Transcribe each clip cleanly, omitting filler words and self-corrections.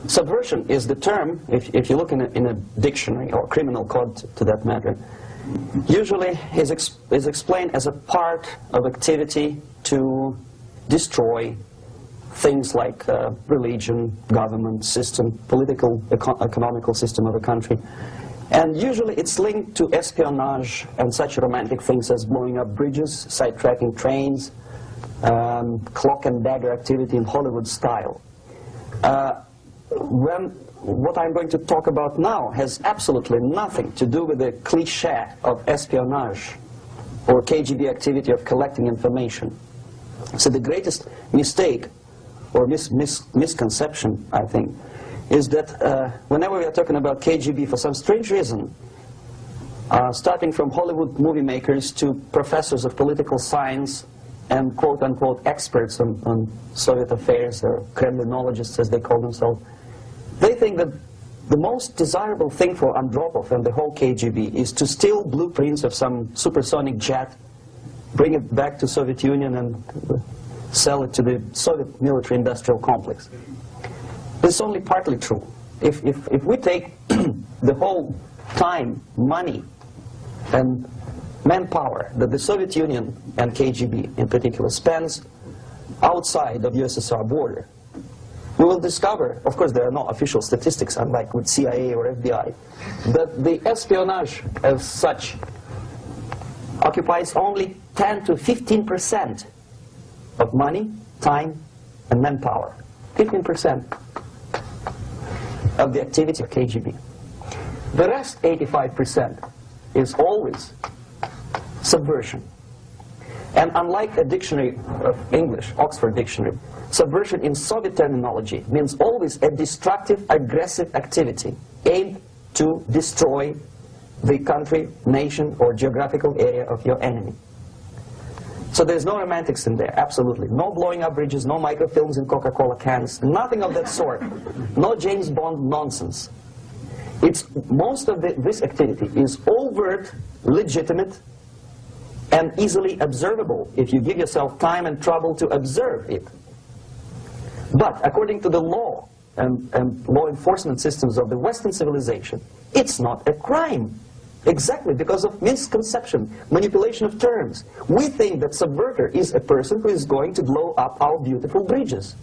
Subversion is the term, if you look in a dictionary or criminal code to that matter, usually is explained as a part of activity to destroy things like religion, government system, political, economical system of a country. And usually it's linked to espionage and such romantic things as blowing up bridges, sidetracking trains, cloak and dagger activity in Hollywood style. What I'm going to talk about now has absolutely nothing to do with the cliché of espionage or KGB activity of collecting information. So the greatest mistake or misconception, I think, is that whenever we are talking about KGB, for some strange reason, starting from Hollywood movie makers to professors of political science and quote-unquote experts on Soviet affairs, or Kremlinologists as they call themselves, they think that the most desirable thing for Andropov and the whole KGB is to steal blueprints of some supersonic jet, bring it back to Soviet Union and sell it to the Soviet military-industrial complex. This is only partly true. If we take the whole time, money, and manpower that the Soviet Union and KGB in particular spends outside of USSR border, we will discover, of course there are no official statistics unlike with CIA or FBI, that the espionage as such occupies only 10 to 15% of money, time, and manpower. 15% of the activity of KGB. The rest, 85%, is always subversion. And unlike a dictionary of English, Oxford Dictionary, subversion in Soviet terminology means always a destructive, aggressive activity aimed to destroy the country, nation, or geographical area of your enemy. So there's no romantics in there, absolutely. No blowing up bridges, no microfilms in Coca-Cola cans, nothing of that sort. No James Bond nonsense. Most of this activity is overt, legitimate, and easily observable if you give yourself time and trouble to observe it. But according to the law and law enforcement systems of the Western civilization, it's not a crime. Exactly because of misconception, manipulation of terms. We think that subverter is a person who is going to blow up our beautiful bridges.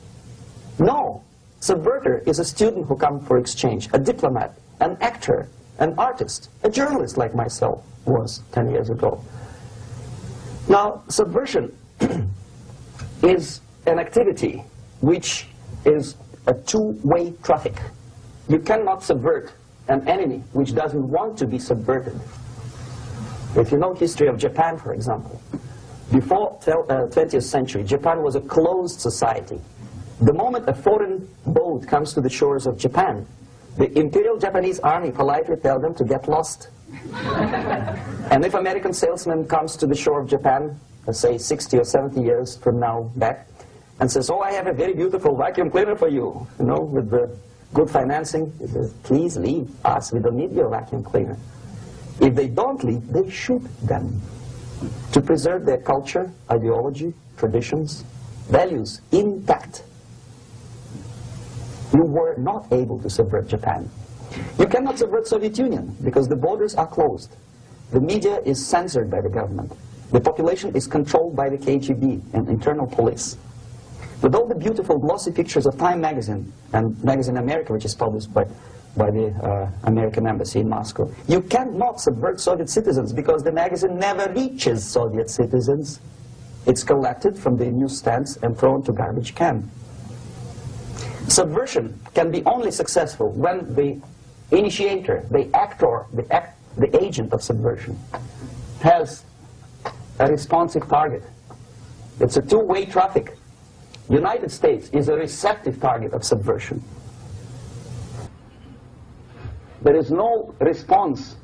No. Subverter is a student who comes for exchange, a diplomat, an actor, an artist, a journalist like myself was 10 years ago. Now, subversion is an activity which is a two-way traffic. You cannot subvert an enemy which doesn't want to be subverted. If you know history of Japan, for example, before 20th century, Japan was a closed society. The moment a foreign boat comes to the shores of Japan, the Imperial Japanese Army politely tells them to get lost. And if American salesman comes to the shore of Japan, let's say 60 or 70 years from now back, and says, oh, I have a very beautiful vacuum cleaner for you, with the good financing, please leave us, we don't need your vacuum cleaner. If they don't leave, they shoot them to preserve their culture, ideology, traditions, values intact. You were not able to subvert Japan. You cannot subvert Soviet Union because the borders are closed. The media is censored by the government. The population is controlled by the KGB and internal police. With all the beautiful glossy pictures of Time magazine and Magazine America, which is published by the American embassy in Moscow, you cannot subvert Soviet citizens because the magazine never reaches Soviet citizens. It's collected from the newsstands and thrown to garbage can. Subversion can be only successful when the initiator, the actor, the agent of subversion has a responsive target. It's a two-way traffic. The United States is a receptive target of subversion. There is no response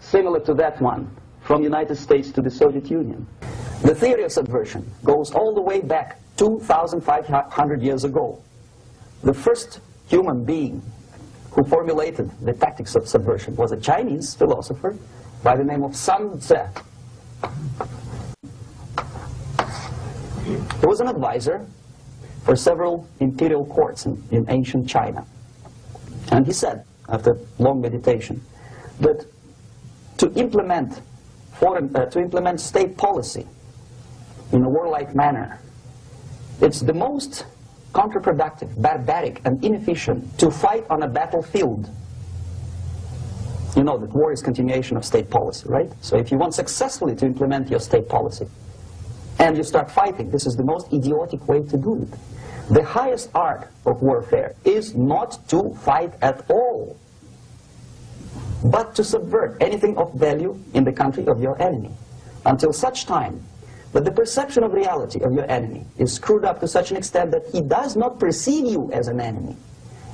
similar to that one from the United States to the Soviet Union. The theory of subversion goes all the way back 2,500 years ago. The first human being who formulated the tactics of subversion was a Chinese philosopher by the name of Sun Tzu. He was an advisor for several imperial courts in ancient China. And he said, after long meditation, that to implement state policy in a warlike manner, it's the most counterproductive, barbaric, and inefficient to fight on a battlefield. You know that war is continuation of state policy, right? So if you want successfully to implement your state policy, and you start fighting, this is the most idiotic way to do it. The highest art of warfare is not to fight at all, but to subvert anything of value in the country of your enemy, until such time that the perception of reality of your enemy is screwed up to such an extent that he does not perceive you as an enemy,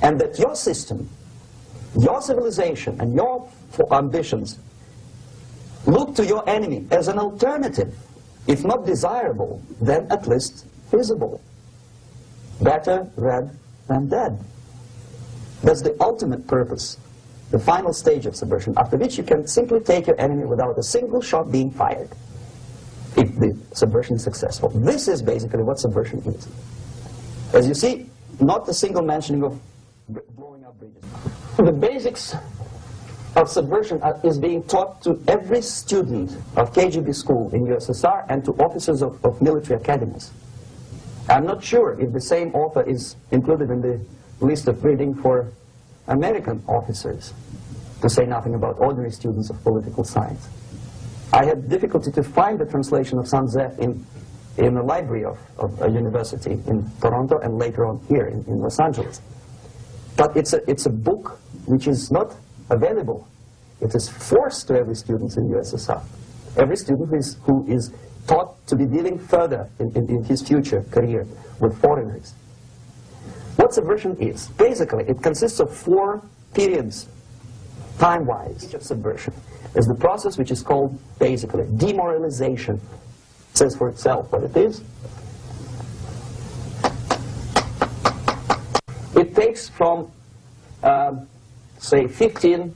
and that your system, your civilization, and your ambitions look to your enemy as an alternative, if not desirable, then at least feasible. Better red than dead. That's the ultimate purpose, the final stage of subversion, after which you can simply take your enemy without a single shot being fired, if the subversion is successful. This is basically what subversion is. As you see, not a single mentioning of blowing up bridges. The basics of subversion is being taught to every student of KGB school in USSR and to officers of military academies. I'm not sure if the same author is included in the list of reading for American officers, to say nothing about ordinary students of political science. I had difficulty to find the translation of Sun Tzu in the library of a university in Toronto and later on here in Los Angeles. But it's a book which is not available. It is forced to every student in USSR. Every student who is taught to be dealing further in his future career with foreigners. What subversion is? Basically, it consists of 4 periods, time-wise. Each of subversion is the process which is called, basically, demoralization. It says for itself what it is. It takes from, say, 15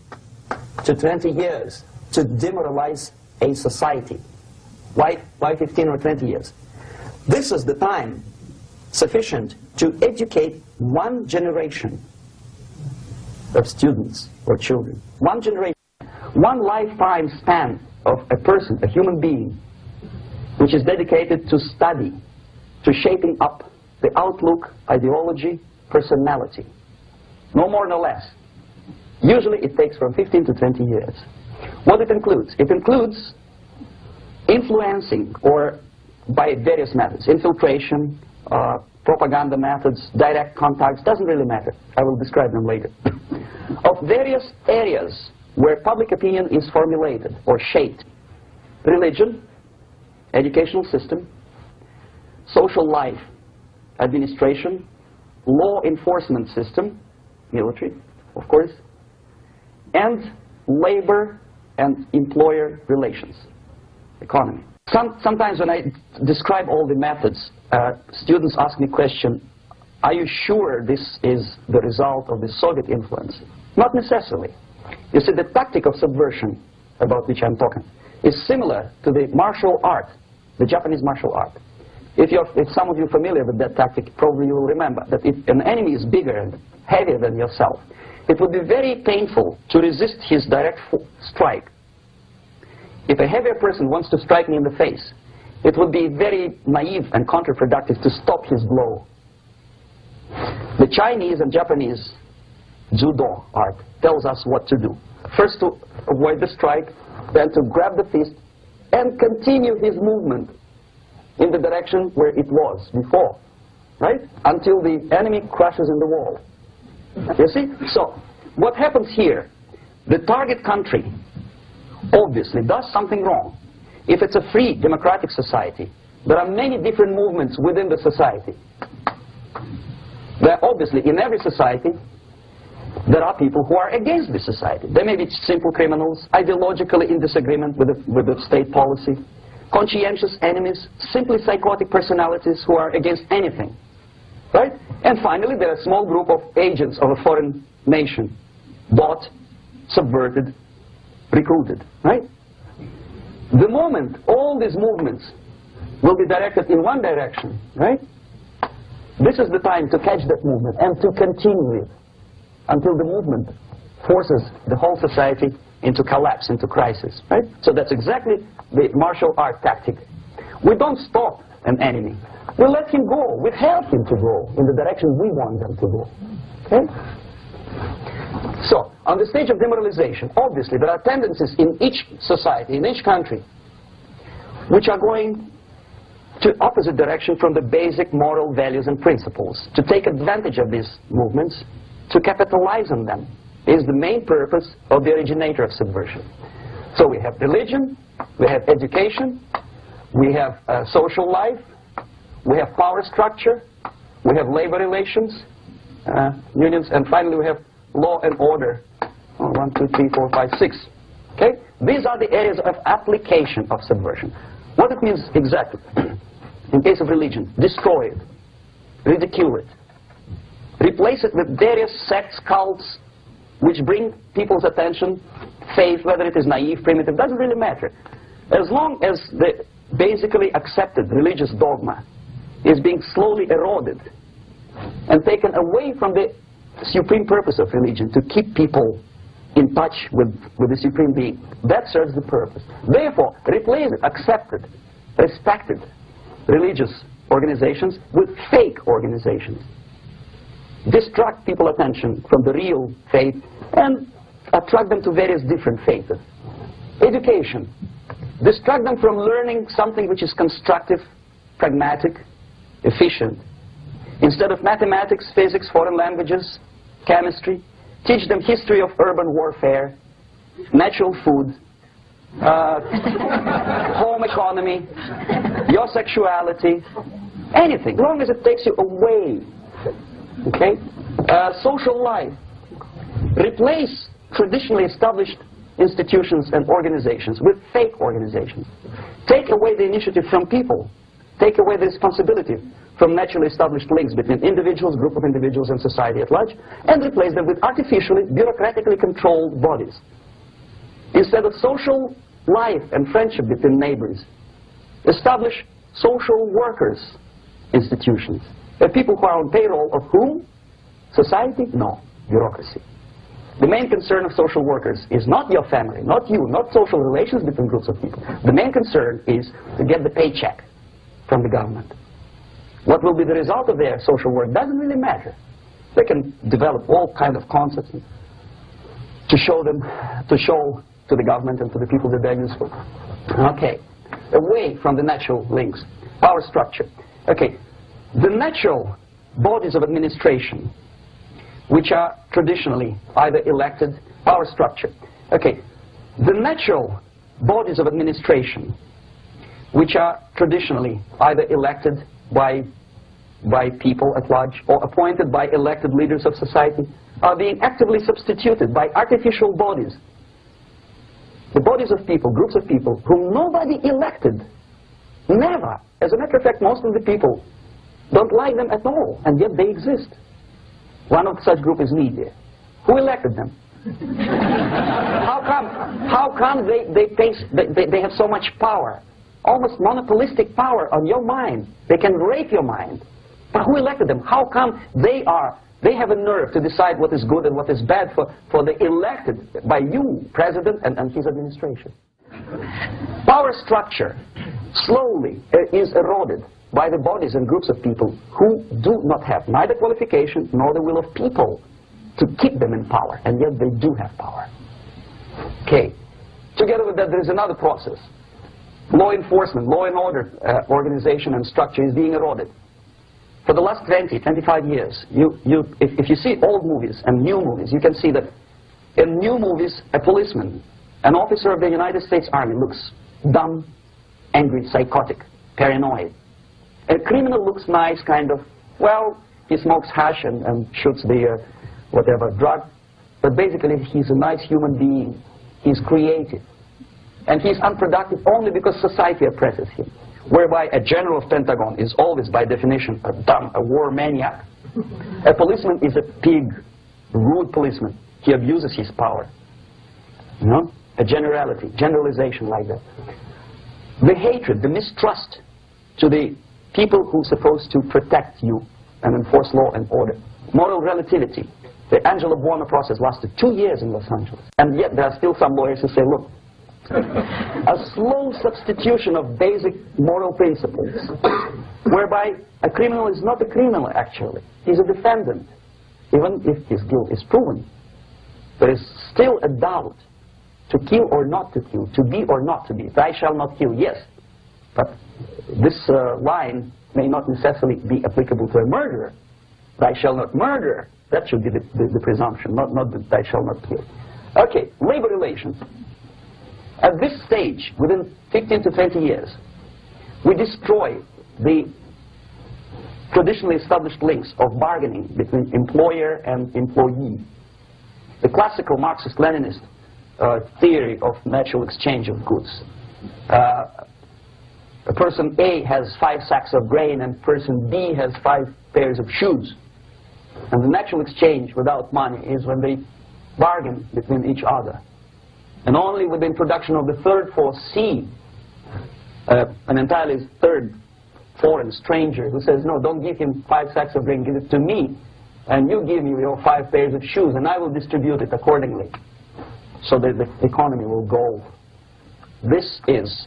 to 20 years to demoralize a society. Why 15 or 20 years? This is the time sufficient to educate one generation of students or children. One generation, one lifetime span of a person, a human being, which is dedicated to study, to shaping up the outlook, ideology, personality. No more, no less. Usually it takes from 15 to 20 years. What it includes? It includes influencing, or by various methods, infiltration, propaganda methods, direct contacts, doesn't really matter. I will describe them later. Of various areas where public opinion is formulated or shaped. Religion, educational system, social life, administration, law enforcement system, military, of course, and labor and employer relations, economy. Sometimes when I describe all the methods, students ask me the question, are you sure this is the result of the Soviet influence? Not necessarily. You see, the tactic of subversion, about which I'm talking, is similar to the martial art, the Japanese martial art. If some of you are familiar with that tactic, probably you will remember that if an enemy is bigger and heavier than yourself, it would be very painful to resist his direct strike. If a heavier person wants to strike me in the face, it would be very naive and counterproductive to stop his blow. The Chinese and Japanese judo art tells us what to do. First to avoid the strike, then to grab the fist and continue his movement in the direction where it was before, right? Until the enemy crashes in the wall. You see? So, what happens here? The target country obviously does something wrong. If it's a free democratic society, there are many different movements within the society. There are obviously, in every society, there are people who are against the society. They may be simple criminals, ideologically in disagreement with the state policy, conscientious enemies, simply psychotic personalities who are against anything. Right? And finally, there are a small group of agents of a foreign nation, bought, subverted, recruited. Right? The moment all these movements will be directed in one direction, right? This is the time to catch that movement and to continue it. until the movement forces the whole society into collapse, into crisis, right? So that's exactly the martial art tactic. We don't stop an enemy. We let him go. We help him to go in the direction we want them to go. Okay? So, on the stage of demoralization, obviously there are tendencies in each society, in each country, which are going to opposite direction from the basic moral values and principles. To take advantage of these movements, to capitalize on them, is the main purpose of the originator of subversion. So we have religion, we have education, we have social life, we have power structure, we have labor relations, unions, and finally we have law and order. 1, 2, 3, 4, 5, 6. Okay? These are the areas of application of subversion. What it means exactly? In case of religion, destroy it, ridicule it, replace it with various sects, cults, which bring people's attention, faith, whether it is naive, primitive, doesn't really matter. As long as the basically accepted religious dogma is being slowly eroded and taken away from the supreme purpose of religion, to keep people in touch with the Supreme Being, that serves the purpose. Therefore, replace it, accepted, respected religious organizations with fake organizations. Distract people's attention from the real faith and attract them to various different faiths. Education. Distract them from learning something which is constructive, pragmatic, efficient. Instead of mathematics, physics, foreign languages, chemistry, teach them history of urban warfare, natural food, home economy, your sexuality, anything, as long as it takes you away. Okay? Social life. Replace traditionally established institutions and organizations with fake organizations. Take away the initiative from people. Take away the responsibility from naturally established links between individuals, group of individuals, and society at large, and replace them with artificially, bureaucratically controlled bodies. Instead of social life and friendship between neighbors, establish social workers institutions. The people who are on payroll of whom? Society? No. Bureaucracy. The main concern of social workers is not your family, not you, not social relations between groups of people. The main concern is to get the paycheck from the government. What will be the result of their social work doesn't really matter. They can develop all kinds of concepts to show to the government and to the people that they're useful. Okay. Away from the natural links. Power structure. Okay. The natural bodies of administration, which are traditionally either elected, power structure. Okay. The natural bodies of administration, which are traditionally either elected by people at large or appointed by elected leaders of society, are being actively substituted by artificial bodies. The bodies of people, groups of people, whom nobody elected. Never. As a matter of fact, most of the people don't like them at all, and yet they exist. One of such group is media. Who elected them? How come they have so much power? Almost monopolistic power on your mind. They can rape your mind. But who elected them? How come they have a nerve to decide what is good and what is bad for the elected by you, president and his administration? Power structure slowly is eroded by the bodies and groups of people who do not have neither qualification nor the will of people to keep them in power, and yet they do have power. Okay. Together with that, there is another process. Law enforcement, law and order organization and structure is being eroded. For the last 20, 25 years, if you see old movies and new movies, you can see that in new movies, a policeman, an officer of the United States Army looks dumb, angry, psychotic, paranoid. A criminal looks nice, kind of, well, he smokes hash and shoots the whatever drug, but basically he's a nice human being. He's creative. And he's unproductive only because society oppresses him. Whereby a general of Pentagon is always, by definition, a war maniac. A policeman is a pig, rude policeman. He abuses his power. You know? A generalization like that. The hatred, the mistrust to the people who are supposed to protect you and enforce law and order. Moral relativity. The Angelo Buono process lasted 2 years in Los Angeles. And yet there are still some lawyers who say, look, a slow substitution of basic moral principles, whereby a criminal is not a criminal, actually. He's a defendant. Even if his guilt is proven, there is still a doubt to kill or not to kill, to be or not to be. Thou shalt not kill, yes. But this line may not necessarily be applicable to a murderer. Thou shalt not murder. That should be the presumption, not that thou shalt not kill. Okay, labor relations. At this stage, within 15 to 20 years, we destroy the traditionally established links of bargaining between employer and employee. The classical Marxist-Leninist theory of natural exchange of goods. Person A has 5 sacks of grain and person B has 5 pairs of shoes. And the natural exchange without money is when they bargain between each other. And only with the introduction of the third force, C, an entirely third foreign stranger who says, no, don't give him 5 sacks of grain, give it to me, and you give me your 5 pairs of shoes, and I will distribute it accordingly, so that the economy will go. This is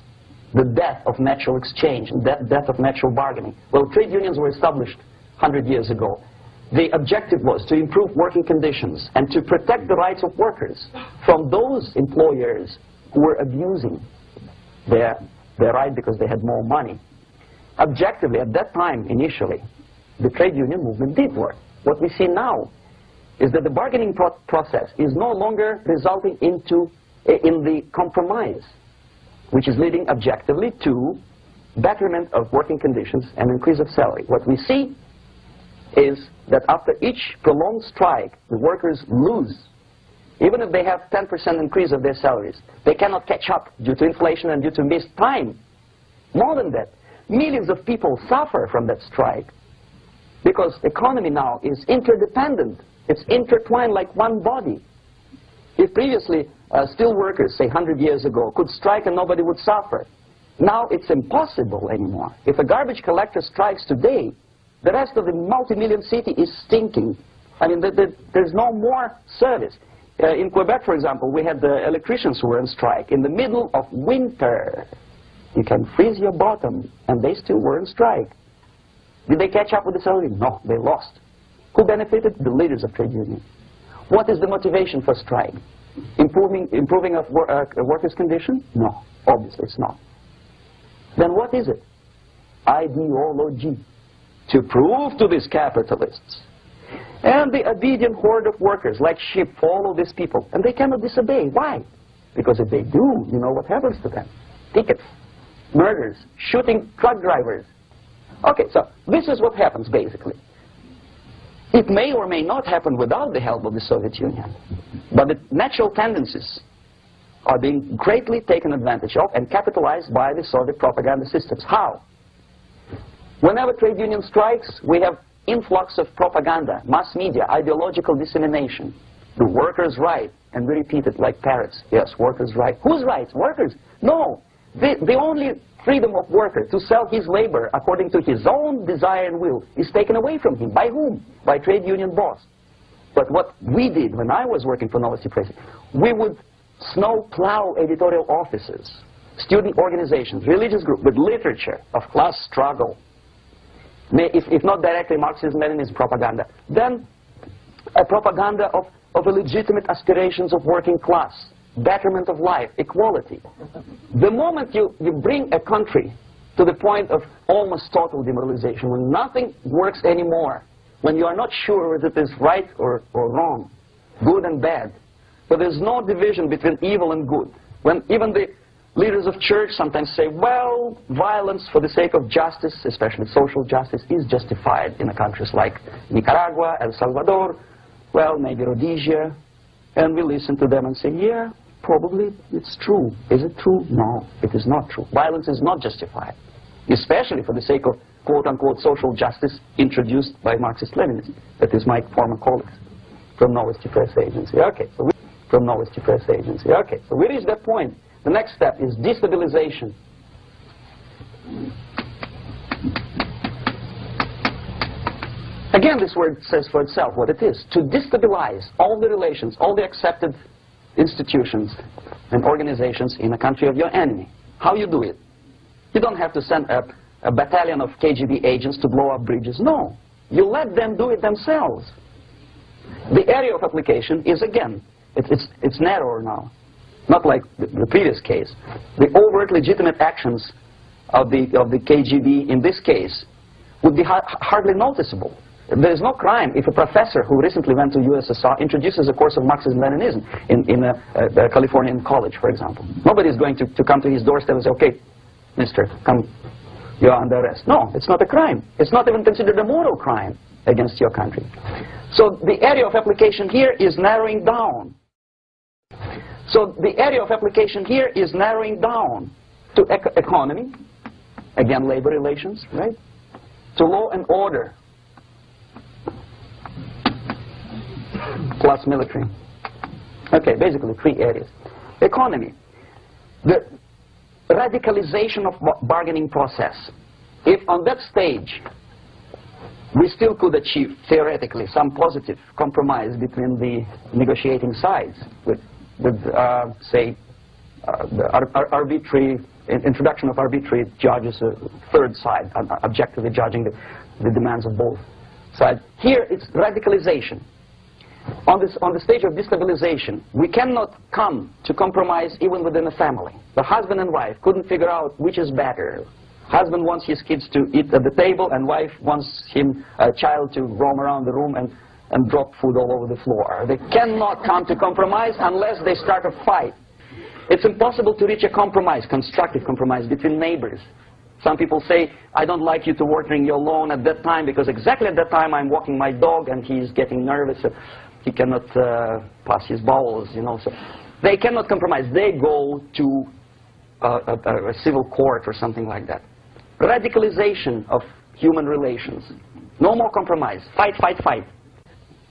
the death of natural exchange, and death of natural bargaining. Well, trade unions were established 100 years ago. The objective was to improve working conditions and to protect the rights of workers from those employers who were abusing their right because they had more money. Objectively, at that time, initially, the trade union movement did work. What we see now is that the bargaining process is no longer resulting in the compromise, which is leading objectively to betterment of working conditions and increase of salary. What we see is that after each prolonged strike, the workers lose. Even if they have 10% increase of their salaries, they cannot catch up due to inflation and due to missed time. More than that, millions of people suffer from that strike because the economy now is interdependent. It's intertwined like one body. If previously steel workers, say 100 years ago, could strike and nobody would suffer, now it's impossible anymore. If a garbage collector strikes today, the rest of the multi-million city is stinking. I mean, there's no more service. In Quebec, for example, we had the electricians who were on strike in the middle of winter. You can freeze your bottom, and they still were on strike. Did they catch up with the salary? No, they lost. Who benefited? The leaders of trade unions. What is the motivation for strike? Improving of workers' condition? No, obviously it's not. Then what is it? Ideology. To prove to these capitalists. And the obedient horde of workers, like sheep, follow these people. And they cannot disobey. Why? Because if they do, you know what happens to them. Tickets, murders, shooting truck drivers. Okay, so this is what happens, basically. It may or may not happen without the help of the Soviet Union. But the natural tendencies are being greatly taken advantage of and capitalized by the Soviet propaganda systems. How? Whenever trade union strikes, we have influx of propaganda, mass media, ideological dissemination. The workers' right, and we repeat it like parrots. Yes, workers' right. Whose rights? Workers? No. The only freedom of worker to sell his labor according to his own desire and will is taken away from him. By whom? By trade union boss. But what we did when I was working for Novosti Press, we would snow plow editorial offices, student organizations, religious groups with literature of class struggle. If not directly Marxism, Leninism propaganda, then a propaganda of illegitimate aspirations of working class, betterment of life, equality. The moment you bring a country to the point of almost total demoralization, when nothing works anymore, when you are not sure whether it is right or wrong, good and bad, but there's no division between evil and good, when even the leaders of church sometimes say, well, violence for the sake of justice, especially social justice, is justified in countries like Nicaragua, El Salvador, well, maybe Rhodesia, and we listen to them and say, yeah, probably it's true. Is it true? No, it is not true. Violence is not justified, especially for the sake of quote-unquote social justice introduced by Marxist-Leninism. That is my former colleagues from Novosti Press Agency. Okay, so we reached that point. The next step is destabilization. Again, Again, this word says for itself what it is. To destabilize all the relations, all the accepted institutions and organizations in a country of your enemy. How you do it? You don't have to send a battalion of KGB agents to blow up bridges. No. You let them do it themselves. The area of application is, again, it's narrower now. Not like the previous case. The overt legitimate actions of the KGB in this case would be hardly noticeable. There is no crime if a professor who recently went to USSR introduces a course of Marxism-Leninism in a Californian college, for example. Nobody is going to come to his doorstep and say, okay, mister, come, you're under arrest. No, it's not a crime. It's not even considered a moral crime against your country. So the area of application here is narrowing down. So the area of application here is narrowing down to economy, again, labor relations, right? To law and order, plus military. Okay, basically 3 areas. Economy, the radicalization of bargaining process. If on that stage we still could achieve, theoretically, some positive compromise between the negotiating sides with say, the arbitrary introduction of arbitrary judges, a third side, objectively judging the demands of both sides. Here it's radicalization. On the stage of destabilization, we cannot come to compromise even within a family. The husband and wife couldn't figure out which is better. Husband wants his kids to eat at the table, and wife wants a child to roam around the room and drop food all over the floor. They cannot come to compromise unless they start a fight. It's impossible to reach a compromise, constructive compromise, between neighbors. Some people say, I don't like you to watering your lawn at that time because exactly at that time I'm walking my dog and he's getting nervous. So he cannot pass his bowels, you know. So they cannot compromise. They go to a civil court or something like that. Radicalization of human relations. No more compromise. Fight, fight, fight.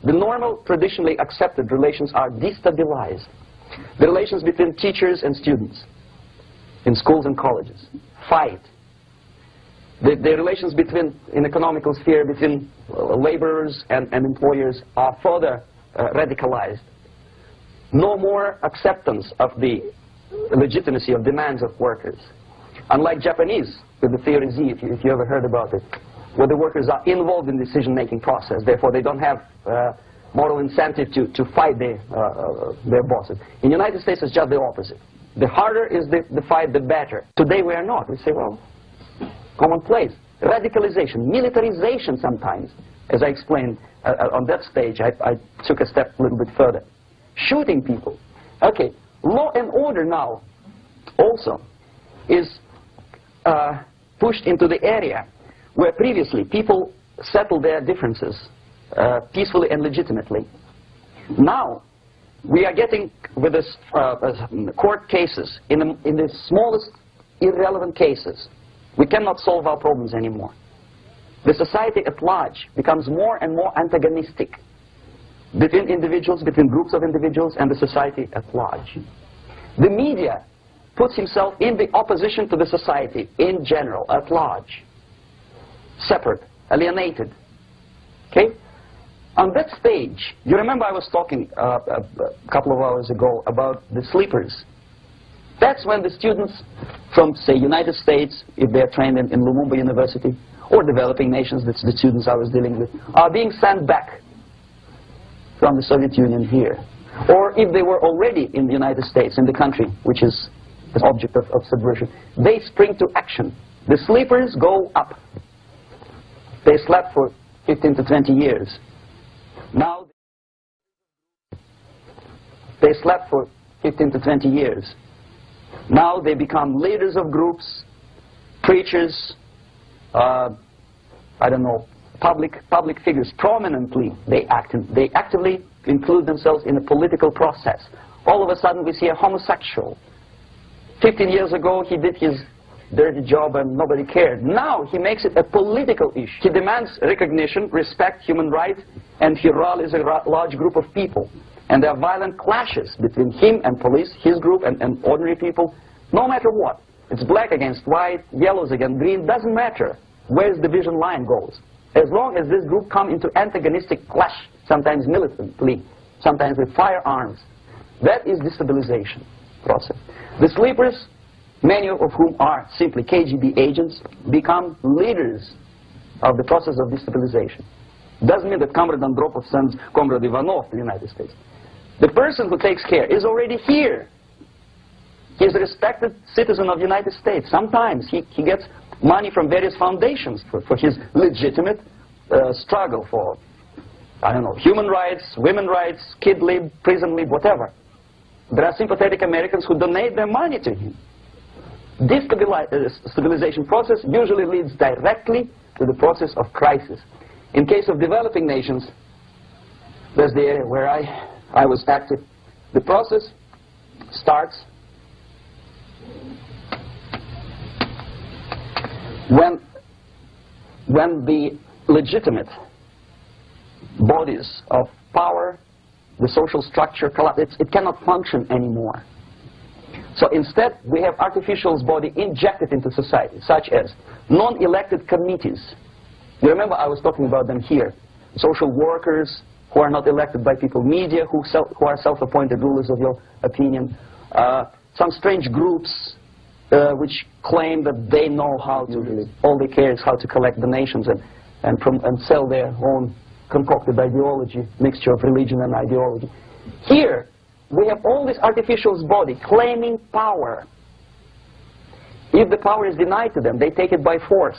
The normal, traditionally accepted relations are destabilized. The relations between teachers and students in schools and colleges. Fight. The relations in economical sphere between laborers and employers are further radicalized. No more acceptance of the legitimacy of demands of workers. Unlike Japanese, with the theory Z, if you ever heard about it, where the workers are involved in the decision-making process, therefore they don't have moral incentive to fight their bosses. In the United States, it's just the opposite. The harder is the fight, the better. Today we are not. We say, well, commonplace. Radicalization, militarization sometimes. As I explained on that stage, I took a step a little bit further. Shooting people. Okay, law and order now also is pushed into the area where previously people settled their differences peacefully and legitimately. Now we are getting with this court cases in the smallest irrelevant cases. We cannot solve our problems anymore. The society at large becomes more and more antagonistic between individuals, between groups of individuals, and the society at large. The media puts himself in the opposition to the society in general, at large. Separate, alienated. Okay? On that stage, you remember I was talking a couple of hours ago about the sleepers. That's when the students from, say, United States, if they're trained in Lumumba University, or developing nations, that's the students I was dealing with, are being sent back from the Soviet Union here. Or if they were already in the United States, in the country, which is the object of subversion, they spring to action. The sleepers go up. They slept for 15 to 20 years. Now, they slept for 15 to 20 years. Now they become leaders of groups, preachers, I don't know, public figures. Prominently, they actively include themselves in a political process. All of a sudden, we see a homosexual. 15 years ago, he did his dirty job and nobody cared. Now he makes it a political issue. He demands recognition, respect, human rights, and he rallies a large group of people. And there are violent clashes between him and police, his group and ordinary people, no matter what. It's black against white, yellows against green, doesn't matter where the division line goes. as long as this group come into antagonistic clash, sometimes militantly, sometimes with firearms, that is destabilization process. The sleepers, many of whom are simply KGB agents, become leaders of the process of destabilization. Doesn't mean that Comrade Andropov sends Comrade Ivanov to the United States. The person who takes care is already here. He's a respected citizen of the United States. Sometimes he gets money from various foundations for his legitimate struggle for, I don't know, human rights, women's rights, kid lib, prison lib, whatever. There are sympathetic Americans who donate their money to him. This stabilization process usually leads directly to the process of crisis. In case of developing nations, that's the area where I was active. The process starts when the legitimate bodies of power, the social structure collapse. It cannot function anymore. So instead, we have artificial body injected into society, such as non-elected committees. You remember I was talking about them here. Social workers who are not elected by people, media who are self-appointed rulers of your opinion, some strange groups which claim that they know how to, all they care is how to collect donations and sell their own concocted ideology, mixture of religion and ideology. Here, we have all this artificial body claiming power. If the power is denied to them, they take it by force.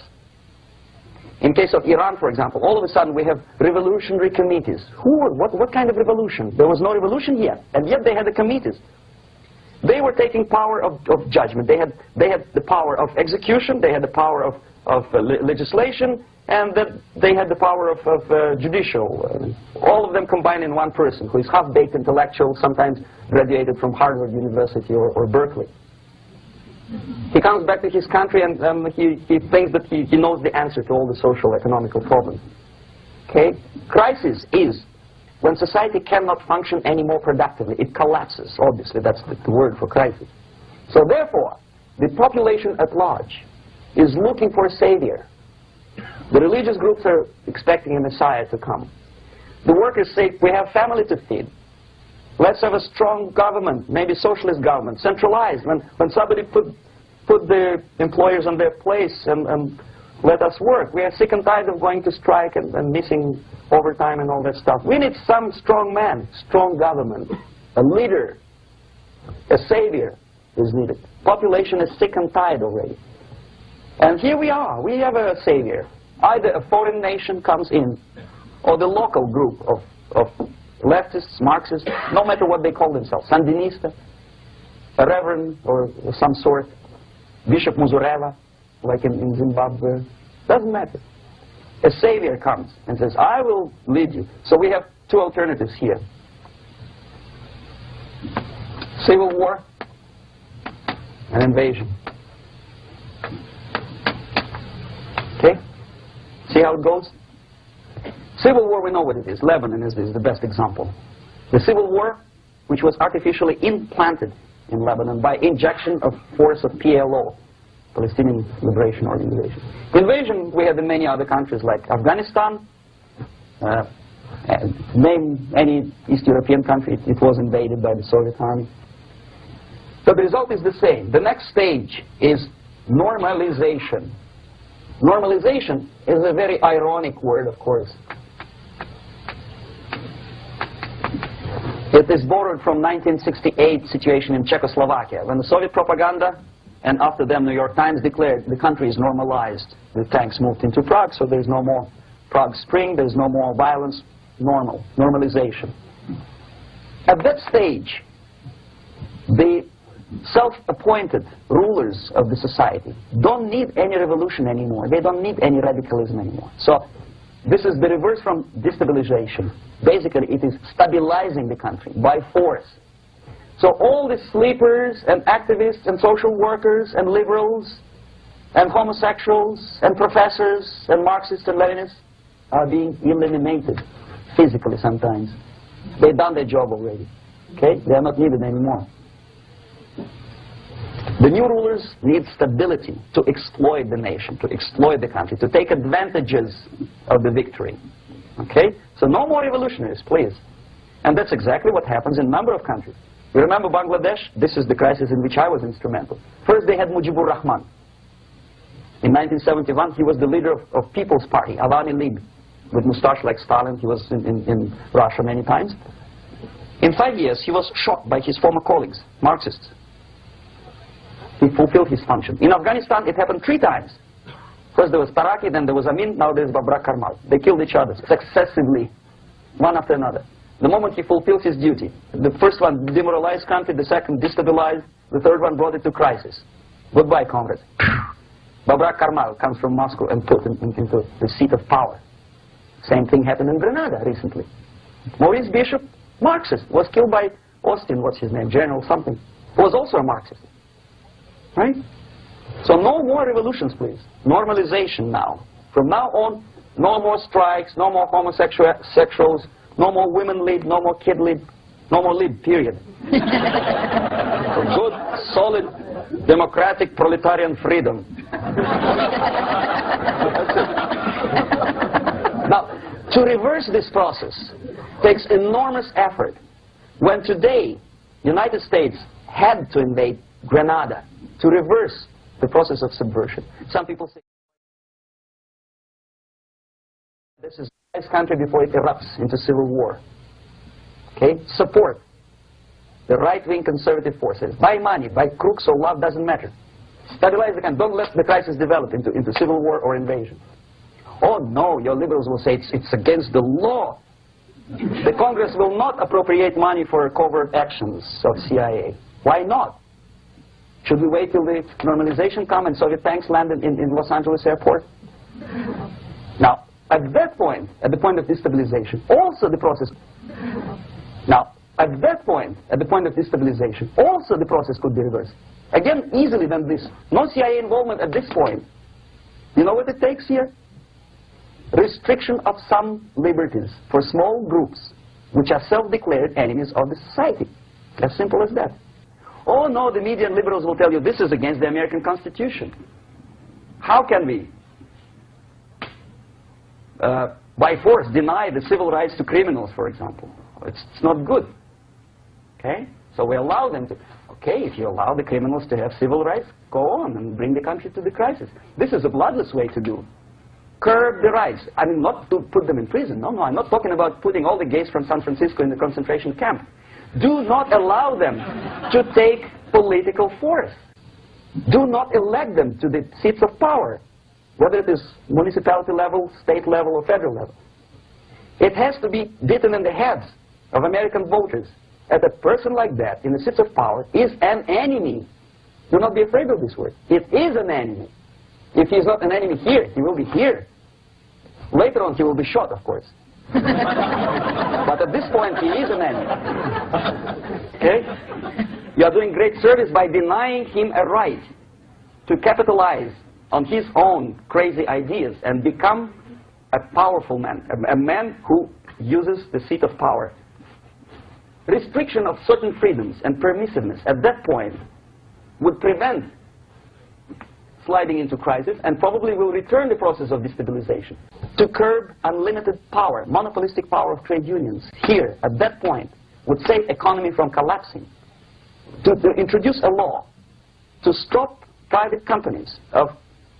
In case of Iran, for example, all of a sudden we have revolutionary committees. What kind of revolution? There was no revolution yet, and yet they had the committees. They were taking power of judgment. They had the power of execution, they had the power of legislation, and they had the power of judicial. All of them combined in one person, who is half-baked intellectual, sometimes graduated from Harvard University or Berkeley. He comes back to his country and he thinks that he knows the answer to all the social economical problems. Okay? Crisis is when society cannot function anymore productively. It collapses, obviously. That's the word for crisis. So therefore, the population at large is looking for a savior. The religious groups are expecting a Messiah to come. The workers say, we have family to feed. Let's have a strong government, maybe socialist government, centralized. When somebody put the employers on their place and let us work. We are sick and tired of going to strike and missing overtime and all that stuff. We need some strong man, strong government, a leader, a savior is needed. Population is sick and tired already. And here we are. We have a savior. Either a foreign nation comes in, or the local group of leftists, Marxists, no matter what they call themselves, Sandinista, a reverend or some sort, Bishop Muzureva, like in Zimbabwe, doesn't matter. A savior comes and says, I will lead you. So we have two alternatives here. Civil war and invasion. Okay? See how it goes? Civil war, we know what it is. Lebanon is the best example. The civil war, which was artificially implanted in Lebanon by injection of force of PLO, Palestinian Liberation Organization. Invasion we have in many other countries like Afghanistan. Name any East European country, it was invaded by the Soviet army. So the result is the same. The next stage is normalization. Normalization is a very ironic word, of course. It is borrowed from 1968 situation in Czechoslovakia, when the Soviet propaganda and after them New York Times declared the country is normalized. The tanks moved into Prague, so there's no more Prague Spring, there's no more violence, normalization. At that stage, the self-appointed rulers of the society don't need any revolution anymore. They don't need any radicalism anymore. So this is the reverse from destabilization. Basically, it is stabilizing the country by force. So all the sleepers and activists and social workers and liberals and homosexuals and professors and Marxists and Leninists are being eliminated physically sometimes. They've done their job already. Okay? They are not needed anymore. The new rulers need stability to exploit the nation, to exploit the country, to take advantages of the victory. Okay? So no more revolutionaries, please. And that's exactly what happens in a number of countries. You remember Bangladesh? This is the crisis in which I was instrumental. First they had Mujibur Rahman. In 1971 he was the leader of People's Party, Awami League, with mustache like Stalin. He was in Russia many times. In 5 years he was shot by his former colleagues, Marxists. He fulfilled his function. In Afghanistan it happened 3 times. First there was Taraki, then there was Amin, now there is Babrak Karmal. They killed each other successively, one after another. The moment he fulfills his duty, the first one demoralized country, the second destabilized, the third one brought it to crisis. Goodbye, comrades. Babrak Karmal comes from Moscow and put him into the seat of power. Same thing happened in Grenada recently. Maurice Bishop, Marxist, was killed by Austin, what's his name, General something, who was also a Marxist. Right? So no more revolutions, please. Normalization now. From now on, no more strikes, no more homosexuals, no more women lead, no more kid lead, no more lead, period. So good, solid, democratic, proletarian freedom. That's it. Now, to reverse this process takes enormous effort. When today, the United States had to invade Grenada to reverse the process of subversion. Some people say this is this country before it erupts into civil war. Okay? Support the right-wing conservative forces. Buy money, buy crooks or love, doesn't matter. Stabilize the country. Don't let the crisis develop into civil war or invasion. Oh no, your liberals will say it's against the law. The Congress will not appropriate money for covert actions of CIA. Why not? Should we wait till the normalization comes and Soviet tanks land in Los Angeles airport? Now, at that point, at the point of destabilization, also the process... Now, at that point, at the point of destabilization, also the process could be reversed. Again, easily than this. No CIA involvement at this point. You know what it takes here? Restriction of some liberties for small groups which are self-declared enemies of the society. As simple as that. Oh no, the media and liberals will tell you this is against the American Constitution. How can we, by force, deny the civil rights to criminals, for example? It's not good. Okay? So we allow them to... Okay, if you allow the criminals to have civil rights, go on and bring the country to the crisis. This is a bloodless way to do. Curb the rights. I mean, not to put them in prison. No, no, I'm not talking about putting all the gays from San Francisco in the concentration camp. Do not allow them to take political force. Do not elect them to the seats of power, whether it is municipality level, state level, or federal level. It has to be beaten in the heads of American voters that a person like that in the seats of power is an enemy. Do not be afraid of this word. It is an enemy. If he is not an enemy here, he will be here. Later on, he will be shot, of course. But at this point, he is an enemy. Okay? You are doing great service by denying him a right to capitalize on his own crazy ideas and become a powerful man, a man who uses the seat of power. Restriction of certain freedoms and permissiveness at that point would prevent sliding into crisis and probably will return the process of destabilization. To curb unlimited power, monopolistic power of trade unions here at that point would save economy from collapsing. To introduce a law to stop private companies of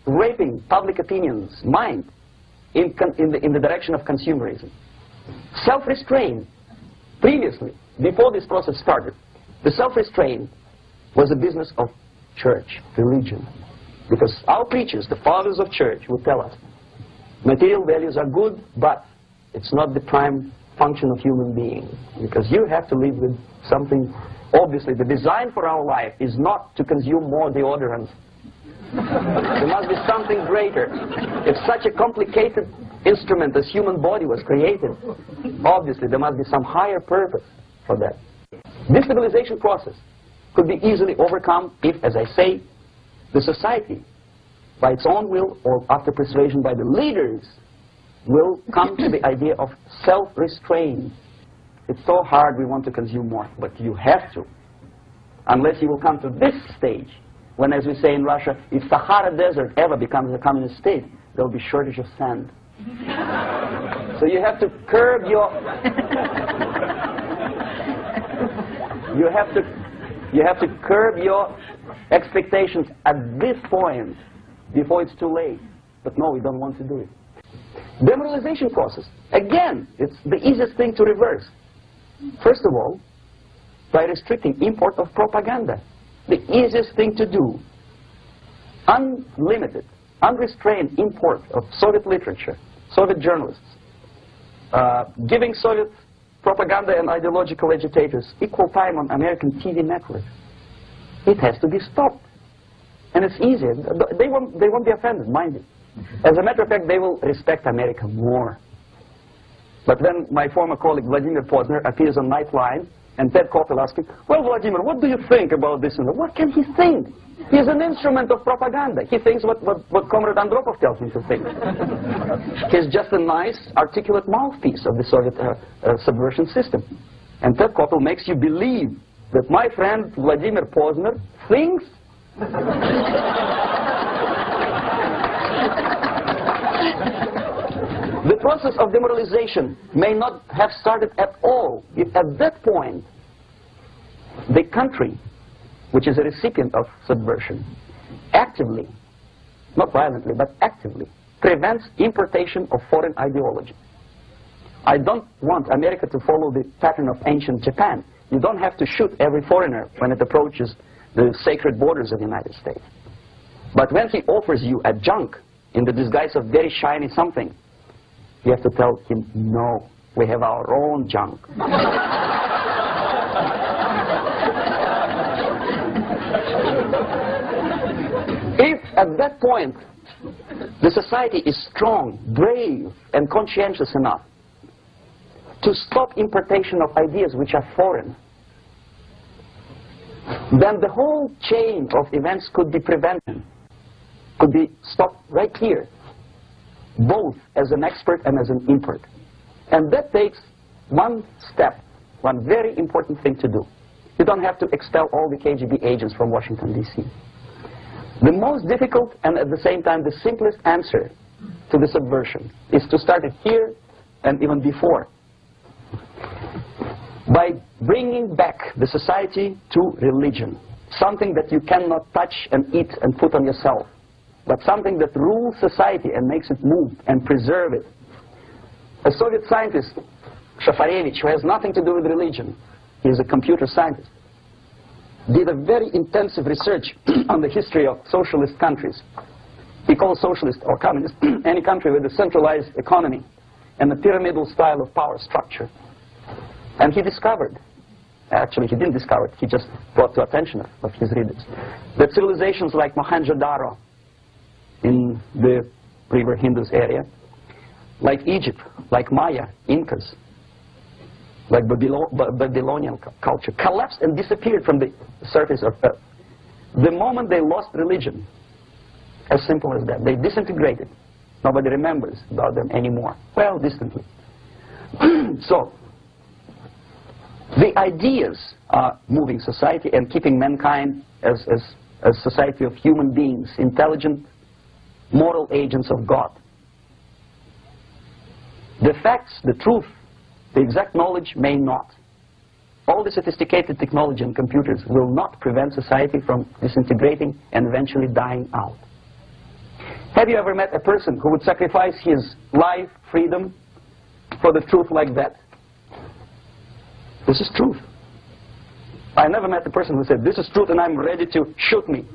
raping public opinion's mind in the direction of consumerism. Self-restraint. Previously, before this process started, the self-restraint was a business of church, religion. Because our preachers, the fathers of church, would tell us, material values are good, but it's not the prime function of human being. Because you have to live with something. Obviously, the design for our life is not to consume more deodorants. There must be something greater. If such a complicated instrument as human body was created, obviously there must be some higher purpose for that. Destabilization process could be easily overcome if, as I say, the society, by its own will or after persuasion by the leaders, will come to the idea of self-restraint. It's so hard we want to consume more, but you have to. Unless you will come to this stage when, as we say in Russia, if Sahara Desert ever becomes a communist state, there will be shortage of sand. So you have to curb your... you have to curb your expectations at this point before it's too late. But no, we don't want to do it. Demoralization process. Again, it's the easiest thing to reverse. First of all, by restricting import of propaganda. The easiest thing to do. Unlimited, unrestrained import of Soviet literature, Soviet journalists, giving Soviet propaganda and ideological agitators equal time on American TV networks. It has to be stopped. And it's easier. They won't be offended, mind you. As a matter of fact, they will respect America more. But when my former colleague Vladimir Posner appears on Nightline, and Ted Koppel asking, well, Vladimir, what do you think about this? And what can he think? He's an instrument of propaganda. He thinks what Comrade Andropov tells him to think. He's just a nice, articulate mouthpiece of the Soviet subversion system. And Ted Koppel makes you believe that my friend Vladimir Posner thinks the process of demoralization may not have started at all if at that point the country, which is a recipient of subversion, actively, not violently, but actively, prevents importation of foreign ideology. I don't want America to follow the pattern of ancient Japan. You don't have to shoot every foreigner when it approaches the sacred borders of the United States. But when he offers you a junk in the disguise of very shiny something, you have to tell him, no, we have our own junk. If at that point the society is strong, brave, and conscientious enough to stop importation of ideas which are foreign, then the whole chain of events could be prevented, could be stopped right here, both as an expert and as an import. And that takes one step, one very important thing to do. You don't have to expel all the KGB agents from Washington, D.C. The most difficult and at the same time the simplest answer to the subversion is to start it here and even before, by bringing back the society to religion, something that you cannot touch and eat and put on yourself, but something that rules society and makes it move and preserve it. A Soviet scientist, Shafarevich, who has nothing to do with religion, he is a computer scientist, did a very intensive research on the history of socialist countries. He calls socialist or communist any country with a centralized economy and a pyramidal style of power structure. And he discovered, actually he didn't discover it, he just brought to attention of his readers, that civilizations like Mohenjo-Daro in the river Indus area, like Egypt, like Maya, Incas, like Babylonian culture, collapsed and disappeared from the surface of Earth. The moment they lost religion, as simple as that, they disintegrated. Nobody remembers about them anymore. Well, distantly. So, the ideas are moving society and keeping mankind as a society of human beings, intelligent, moral agents of God. The facts, the truth, the exact knowledge may not. All the sophisticated technology and computers will not prevent society from disintegrating and eventually dying out. Have you ever met a person who would sacrifice his life, freedom, for the truth like that? This is truth. I never met a person who said, this is truth and I'm ready to shoot me.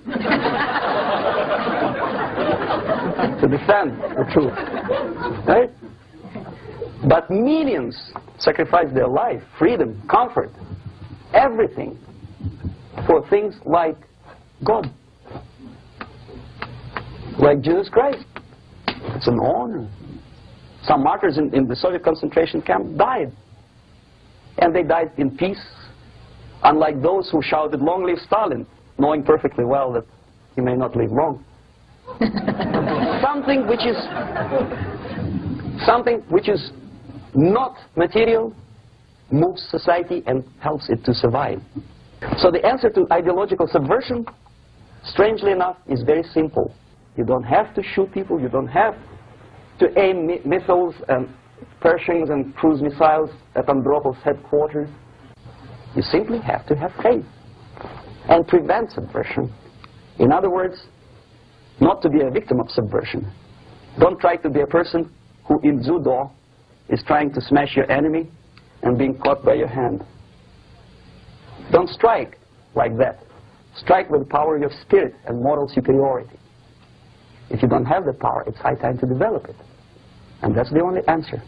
To defend the truth. Right? But millions sacrifice their life, freedom, comfort, everything for things like God, like Jesus Christ. It's an honor. Some martyrs in the Soviet concentration camp died. And they died in peace, unlike those who shouted, long live Stalin, knowing perfectly well that he may not live long. Something which is not material moves society and helps it to survive. So the answer to ideological subversion strangely enough, is very simple. You don't have to shoot people. You don't have to aim missiles and Pershings and cruise missiles at Andropov's headquarters. You simply have to have faith and prevent subversion. In other words, not to be a victim of subversion. Don't try to be a person who in judo is trying to smash your enemy and being caught by your hand. Don't strike like that. Strike with the power of your spirit and moral superiority. If you don't have the power, it's high time to develop it. And that's the only answer.